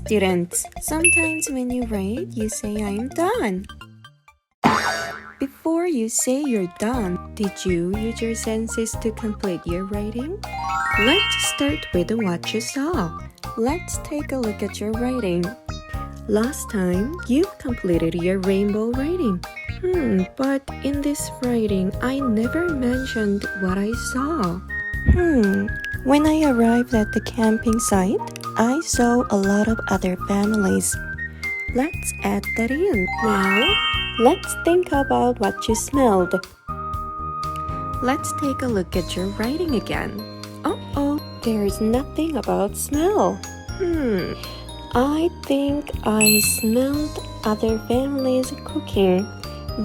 students, sometimes when you write, you say I'm done. Before you say you're done, did you use your senses to complete your writing? Let's start with what you saw. Let's take a look at your writing. Last time, you completed your rainbow writing. But in this writing, I never mentioned what I saw. When I arrived at the camping site, I saw a lot of other families. Let's add that in. Now, let's think about what you smelled. Let's take a look at your writing again. There's nothing about smell. I think I smelled other families cooking.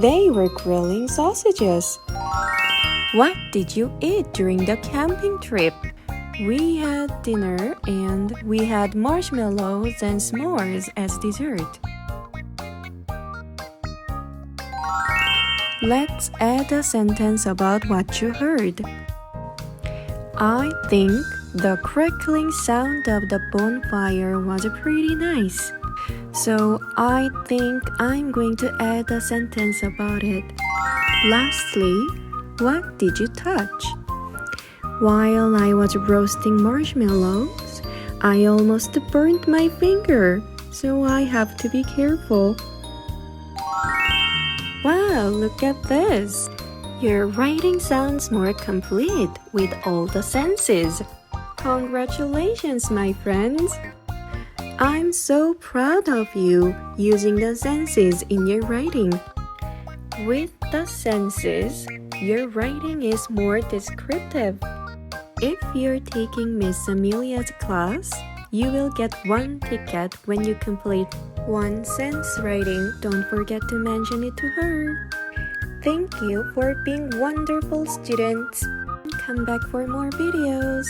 They were grilling sausages. What did you eat during the camping trip? We had dinner and we had marshmallows and s'mores as dessert. Let's add a sentence about what you heard. I think the crackling sound of the bonfire was pretty nice. So I think I'm going to add a sentence about it. Lastly, what did you touch? While I was roasting marshmallows, I almost burnt my finger, so I have to be careful. Wow, look at this! Your writing sounds more complete with all the senses. Congratulations, my friends! I'm so proud of you using the senses in your writing. With the senses, your writing is more descriptive. If you're taking Miss Amelia's class, you will get 1 ticket when you complete 1 sentence writing. Don't forget to mention it to her. Thank you for being wonderful students. Come back for more videos.